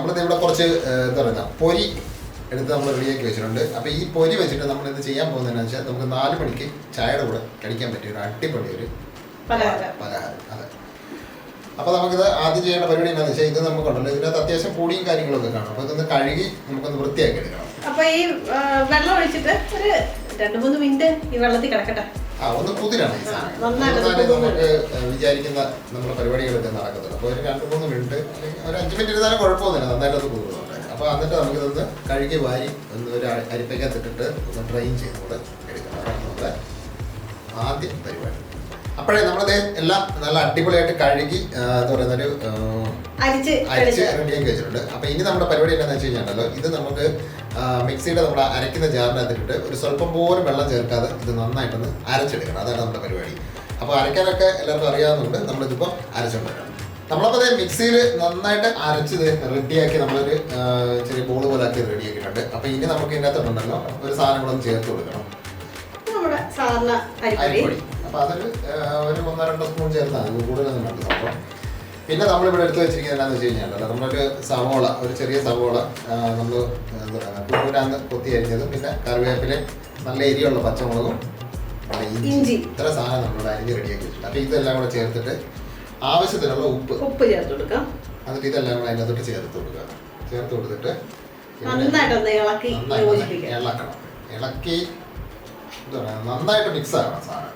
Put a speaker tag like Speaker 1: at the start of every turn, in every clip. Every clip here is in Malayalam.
Speaker 1: നമ്മളിത് ഇവിടെ കുറച്ച് എന്താ പറയുക പൊരി എടുത്ത് നമ്മൾ റെഡിയാക്കി വെച്ചിട്ടുണ്ട്. അപ്പോൾ ഈ പൊരി വെച്ചിട്ട് നമ്മൾ ഇത് ചെയ്യാൻ പോകുന്നതെന്ന് വെച്ചാൽ നമുക്ക് 4 മണിക്ക് ചായയുടെ കൂടെ കഴിക്കാൻ പറ്റിയ ഒരു അടിപൊളി ഒരു പലഹാരം. അതെ. അപ്പോൾ നമുക്കിത് ആദ്യം ചെയ്യേണ്ട പരിപാടി എന്താണെന്ന് വെച്ചാൽ ഇത് നമുക്കുണ്ടല്ലോ ഇതിനകത്ത് അത്യാവശ്യം പൊടിയും കാര്യങ്ങളൊക്കെ കാണും. അപ്പോൾ ഇതൊന്ന് കഴുകി നമുക്കൊന്ന് വൃത്തിയാക്കി എടുക്കണം.
Speaker 2: അപ്പോൾ ഈ വെള്ളം ഒഴിച്ചിട്ട് ഒരു 2-3 മിനിറ്റ് ഈ വെള്ളത്തിൽ കിടക്കട്ടെ.
Speaker 1: ഒന്ന് കുതിരണം ഈ സാധനം. നമുക്ക് വിചാരിക്കുന്ന നമ്മുടെ പരിപാടികളൊക്കെ നടക്കുന്നുണ്ട്. അപ്പോൾ ഒരു 2-3 മിനിറ്റ് ഒരു 5 മിനിറ്റ് ഇരുന്നാലും കുഴപ്പമൊന്നുമില്ല, നന്നായിട്ട് അത് കുതിർന്നുണ്ട്. അപ്പോൾ എന്നിട്ട് നമുക്കിതൊന്ന് കഴുകി വാരി ഒന്ന് ഒരു അരിപ്പയ്ക്കകത്തിട്ടിട്ട് ഒന്ന് ഡ്രൈൻ ചെയ്തുകൊണ്ട് എടുക്കണം. അതാണ് നമ്മുടെ ആദ്യം പരിപാടി. അപ്പോഴേ നമ്മളത് എല്ലാം നല്ല അടിപൊളിയായിട്ട് കഴുകി എന്താ പറയുന്നൊരു അരിച്ച് റെഡിയാക്കി വെച്ചിട്ടുണ്ട്. അപ്പോൾ ഇനി നമ്മുടെ പരിപാടി എന്താണെന്ന് വെച്ച് കഴിഞ്ഞാൽ ഇത് നമുക്ക് മിക്സിയുടെ നമ്മുടെ അരയ്ക്കുന്ന ജാറിനകത്തിട്ട് ഒരു സ്വല്പം പോലും വെള്ളം ചേർക്കാതെ ഇത് നന്നായിട്ടൊന്ന് അരച്ചെടുക്കണം. അതാണ് നമ്മുടെ പരിപാടി. അപ്പോൾ അരയ്ക്കാനൊക്കെ എല്ലാവർക്കും അറിയാവുന്നതുകൊണ്ട് നമ്മളിതിപ്പോൾ അരച്ചുകൊണ്ടിരിക്കണം. നമ്മളപ്പോൾ അതേ മിക്സിയിൽ നന്നായിട്ട് അരച്ചത് റെഡിയാക്കി നമ്മളൊരു ചെറിയ ബോൾ പോലെ ആക്കി റെഡിയാക്കിയിട്ടുണ്ട്. അപ്പോൾ ഇനി നമുക്ക് ഇതിനകത്തുണ്ടല്ലോ ഒരു സാധനങ്ങളൊന്ന് ചേർത്ത് കൊടുക്കണം.
Speaker 2: നമ്മുടെ സാധാരണ അരിപ്പൊടി.
Speaker 1: അപ്പോൾ അതൊരു 1-2 സ്പൂൺ ചേർത്താൽ അത് കൂടുതലൊന്നും വേണ്ട സംഭവം. പിന്നെ നമ്മളിവിടെ എടുത്ത് വെച്ചിരിക്കുന്നത് എന്താണെന്ന് വെച്ച് കഴിഞ്ഞാൽ നമ്മളൊരു സവോള, ഒരു ചെറിയ സവോള നമ്മൾ എന്താ പറയുക കുരുമുരാന്ന് കൊത്തി അരിഞ്ഞതും പിന്നെ കറിവേപ്പില, നല്ല എരിയുള്ള പച്ചമുളകും ഇഞ്ചി, ഇത്ര സാധനം നമ്മൾ അരിഞ്ഞ് റെഡിയാക്കി വെച്ചിട്ടുണ്ട്. അപ്പോൾ ഇതെല്ലാം കൂടെ ചേർത്തിട്ട് ആവശ്യത്തിനുള്ള ഉപ്പ് ചേർത്ത് കൊടുക്കാം. എന്നിട്ട് ഇതെല്ലാം കൂടെ അതിനകത്തോട്ട് ചേർത്ത് കൊടുത്തിട്ട് ഇളക്കണം. ഇളക്കി എന്താ പറയുക നന്നായിട്ട് മിക്സ് ആകണം സാധനം.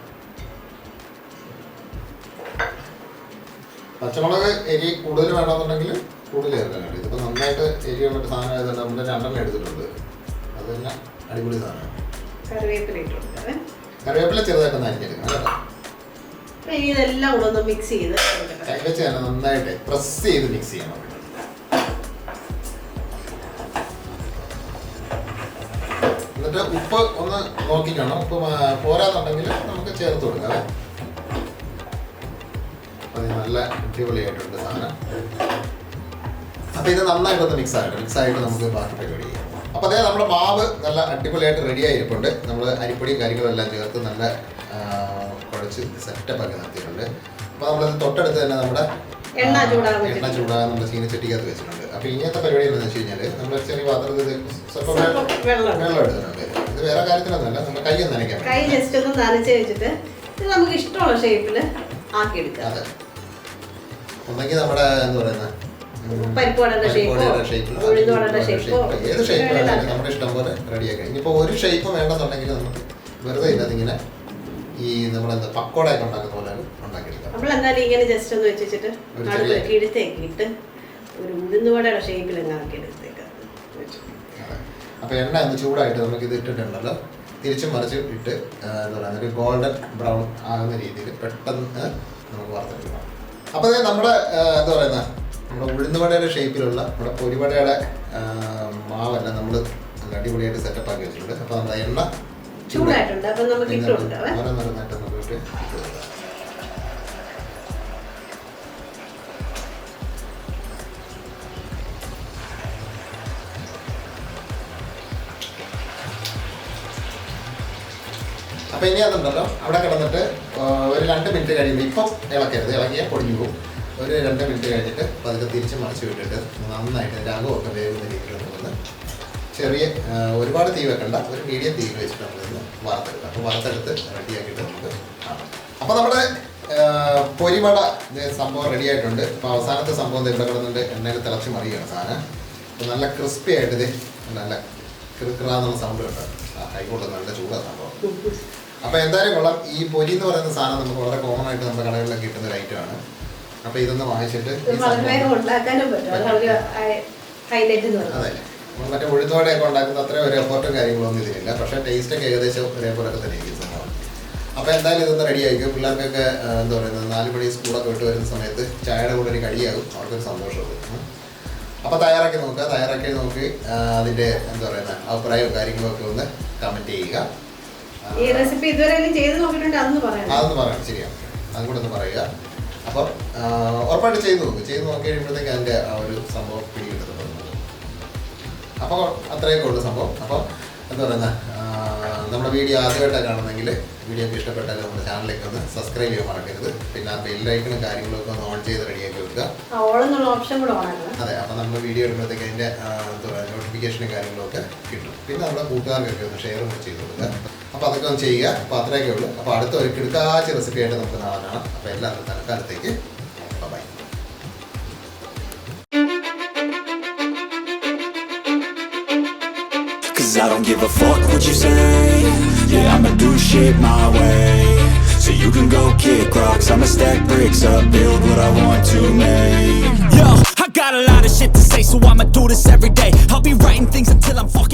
Speaker 1: പച്ചമുളക് എരി കൂടുതൽ വേണമെന്നുണ്ടെങ്കിൽ കൂടുതൽ ചേർക്കാൻ വേണ്ടി. ഇതിപ്പോൾ നന്നായിട്ട് എരിയുള്ള സാധനം ആയതുകൊണ്ട് നമ്മൾ 2 എടുത്തിട്ടുണ്ട്. അത് തന്നെ അടിപൊളി സാധനമാണ്. കറിവേപ്പില ചെറുതായിട്ടൊന്ന് അരിഞ്ഞെടുക്കണം കേട്ടോ.
Speaker 2: ഇതെല്ലാം കൂടെ ഒന്ന് മിക്സ് ചെയ്ത്
Speaker 1: കൈവച്ച് തന്നെ നന്നായിട്ട് പ്രസ് ചെയ്ത് മിക്സ് ചെയ്യണം. എന്നിട്ട് ഉപ്പ് ഒന്ന് നോക്കിക്കണം. ഉപ്പ് പോരാന്നുണ്ടെങ്കിൽ നമുക്ക് ചേർത്ത് കൊടുക്കാം. അത് നല്ല അടിപൊളിയായിട്ടുണ്ട് സാധനം. അപ്പോൾ ഇത് നന്നായിട്ടൊന്ന് മിക്സ് ആയിട്ട് നമുക്ക് ബാക്കി പരിപാടി ചെയ്യാം. അപ്പോൾ അതേ നമ്മുടെ മാവ് നല്ല അടിപൊളിയായിട്ട് റെഡി ആയിരിപ്പുണ്ട്. നമ്മൾ അരിപ്പൊടിയും കാര്യങ്ങളും എല്ലാം ചേർത്ത് നല്ല കുഴച്ച് സെറ്റപ്പ് ആക്കി നടത്തിയിട്ടുണ്ട്. അപ്പോൾ നമ്മളത് തൊട്ടടുത്ത് തന്നെ നമ്മുടെ എണ്ണ ചൂടാകാൻ നമ്മുടെ ചീനച്ചട്ടിക്കകത്ത് വെച്ചിട്ടുണ്ട്. അപ്പോൾ ഇങ്ങനത്തെ പരിപാടി എന്താണെന്ന് വെച്ച് കഴിഞ്ഞാൽ നമ്മൾ ചെറിയ പാത്രത്തിൽ സ്വല്പം വെള്ളം എടുത്തിട്ടുണ്ട്. ഇത് വേറെ കാര്യത്തിലൊന്നുമല്ല, നമ്മുടെ കൈ ഒന്ന് നനയ്ക്കാം.
Speaker 2: കൈ ജസ്റ്റ് ഒന്ന് നനച്ച് വെച്ചിട്ട് ഇത് നമുക്ക് ഇഷ്ടമുള്ള ഷേപ്പിൽ ആക്കിയെടുക്കാം.
Speaker 1: അതെ, ഒന്നെങ്കിൽ നമ്മുടെ എന്താ പറയുന്നത്
Speaker 2: പരിപ്പുവടയുടെ ഷേപ്പോ ഉഴുന്നുവടയുടെ ഷേപ്പോ
Speaker 1: ഏത് ഷേപ്പിലാണ് നമ്മുടെ ഇഷ്ടം പോലെ റെഡിയാക്കാം. ഇനിയിപ്പോൾ ഒരു ഷേപ്പ് വേണമെന്നുണ്ടെങ്കിൽ നമുക്ക് വെറുതെ ഇല്ലാതെ ഇങ്ങനെ ഈ നമ്മളെന്താ പക്കോടയൊക്കെ ഉണ്ടാക്കുന്ന പോലെ ഉണ്ടാക്കിയെടുക്കാം.
Speaker 2: നമ്മളെന്തായാലും ഇങ്ങനെ ജസ്റ്റ് ഒന്ന് വെച്ചിട്ട് എടുത്തേക്കിട്ട് ഒരു ഉഴുന്നുവടയുടെ ഷേപ്പിൽ ആക്കിയെടുത്തേക്കാം.
Speaker 1: അപ്പോൾ എണ്ണ ഒന്ന് ചൂടായിട്ട് നമുക്ക് ഇത് ഇട്ടിട്ടുണ്ടല്ലോ, തിരിച്ചും മറിച്ചും ഇട്ട് എന്താ പറയുക ഒരു ഗോൾഡൻ ബ്രൗൺ ആകുന്ന രീതിയിൽ പെട്ടെന്ന് നമുക്ക് വറുത്തെടുക്കണം. അപ്പോൾ നമ്മുടെ എന്താ പറയുന്ന നമ്മുടെ ഉഴുന്നുവടയുടെ ഷേപ്പിലുള്ള നമ്മുടെ പൊരിവടയുടെ മാവെല്ലാം നമ്മൾ അടിപൊളിയായിട്ട് സെറ്റപ്പ് ആക്കി വെച്ചിട്ടുണ്ട്. അപ്പോൾ നമ്മുടെ എണ്ണ
Speaker 2: ചൂടായിട്ടുണ്ട്. അപ്പോൾ നമുക്ക് ഇട്ട് കൊടുക്കാം.
Speaker 1: ഓരോന്നോരോന്നായിട്ട് നമുക്ക് ഇട്ട് കൊടുക്കാം. അപ്പോൾ ഇനി അതുണ്ടല്ലോ അവിടെ കിടന്നിട്ട് ഒരു 2 മിനിറ്റ് കഴിയുമ്പോൾ ഇപ്പം ഇളക്കരുത്, ഇളകിയാൽ പൊടിഞ്ഞു പോകും. ഒരു 2 മിനിറ്റ് കഴിഞ്ഞിട്ട് പതുക്കെ തിരിച്ച് മറിച്ച് വിട്ടിട്ട് നന്നായിട്ട് രാഗമൊക്കെ വേകുന്ന രീതിയിൽ നമ്മളൊന്ന് ചെറിയ ഒരുപാട് തീ വെക്കണ്ട, ഒരു മീഡിയം തീയിൽ വെച്ചിട്ട് നമ്മളിന്ന് വറുത്തെടുക്കാം. അപ്പോൾ വറുത്തെടുത്ത് റെഡിയാക്കിയിട്ട് നമുക്ക് കാണാം. അപ്പോൾ നമ്മുടെ പൊരിവട സംഭവം റെഡി ആയിട്ടുണ്ട്. അപ്പോൾ അവസാനത്തെ സംഭവം ഇവിടെ കിടന്നിട്ട് എണ്ണയിൽ തിളച്ച് മറിയുകയാണ് സാധനം. അപ്പോൾ നല്ല ക്രിസ്പി ആയിട്ട് ഇത് നല്ല കിറുക്കിറാന്നുള്ള സൗണ്ട് ഉണ്ട്. കൈകൊണ്ട് നല്ല ചൂടാണ് സംഭവം. അപ്പോൾ എന്തായാലും കൊള്ളാം. ഈ പൊരി എന്ന് പറയുന്ന സാധനം നമുക്ക് വളരെ കോമൺ ആയിട്ട് നമ്മുടെ കടകളിലൊക്കെ കിട്ടുന്ന ഒരു ഐറ്റമാണ്. അപ്പോൾ ഇതൊന്ന് വാങ്ങിച്ചിട്ട് അതെ, മറ്റേ ഉഴുന്നോടെയൊക്കെ ഉണ്ടാക്കുന്ന അത്രയും ഒരു എഫോർട്ടും കാര്യങ്ങളൊന്നും ഇതിലില്ല. പക്ഷേ ടേസ്റ്റൊക്കെ ഏകദേശം ഒരേപോലൊക്കെ തന്നെ ഇരിക്കും സംഭവം. അപ്പോൾ എന്തായാലും ഇതൊന്ന് റെഡി ആയിരിക്കും. പിള്ളേർക്കൊക്കെ എന്താ പറയുന്നത് 4 മണി സ്കൂളൊക്കെ വിട്ട് വരുന്ന സമയത്ത് ചായയുടെ കൂടെ ഒരു കടിയാകും, അവർക്കൊരു സന്തോഷമാകും. അപ്പോൾ തയ്യാറാക്കി നോക്കി അതിൻ്റെ എന്താ പറയുന്നത് അഭിപ്രായവും കാര്യങ്ങളൊക്കെ ഒന്ന് കമൻറ്റ് ചെയ്യുക.
Speaker 2: ഈ റെസിപ്പി ഇതുവരെ ചെയ്ത് നോക്കിയിട്ടുണ്ട്, അതൊന്ന്
Speaker 1: പറയാം. ശരിയാണ്, അതും കൂടെ ഒന്ന് പറയുക. അപ്പം ഉറപ്പായിട്ട് ചെയ്ത് നോക്കി കഴിയുമ്പോഴത്തേക്ക് അതിൻ്റെ ആ ഒരു സംഭവം പിടികിട്ടുന്നത്. അപ്പോൾ അത്രയൊക്കെ ഉള്ളു സംഭവം. അപ്പോൾ എന്താ പറയുന്നത് നമ്മുടെ വീഡിയോ ആദ്യമായിട്ടാണ് കാണുന്നെങ്കിൽ വീഡിയോ ഒക്കെ ഇഷ്ടപ്പെട്ടാൽ നമ്മുടെ ചാനലിലേക്ക് ഒന്ന് സബ്സ്ക്രൈബ് ചെയ്യാൻ മറക്കരുത്. പിന്നെ ആ ബെല്ലൈക്കണും കാര്യങ്ങളൊക്കെ ഒന്ന് ഓൺ ചെയ്ത് റെഡിയാക്കി വെക്കുക. അതെ, അപ്പോൾ നമ്മൾ വീഡിയോ ഇടുമ്പോഴത്തേക്ക് അതിൻ്റെ നോട്ടിഫിക്കേഷനും കാര്യങ്ങളൊക്കെ കിട്ടും. പിന്നെ നമ്മുടെ കൂട്ടുകാർക്കൊക്കെ ഒന്ന് ഷെയർ കൂടി ചെയ്ത് കൊടുക്കുക. അപ്പോൾ അതൊക്കെ ഒന്ന് ചെയ്യുക. അപ്പോൾ അത്രയൊക്കെ ഉള്ളൂ. അപ്പോൾ അടുത്ത ഒരു കിടക്കാച്ച റെസിപ്പി ആയിട്ട് നമുക്ക് നാളെ കാണാം. അപ്പോൾ എല്ലാവർക്കും തൽക്കാലത്തേക്ക് by.
Speaker 3: Cause I don't give a fuck what you say. Yeah, I'ma do shit my way. So you can go kick rocks, I'ma stack bricks up, build what I want to make. Yo, I got a lot of shit to say, so I'ma do this every day. I'll be writing things until I'm fucking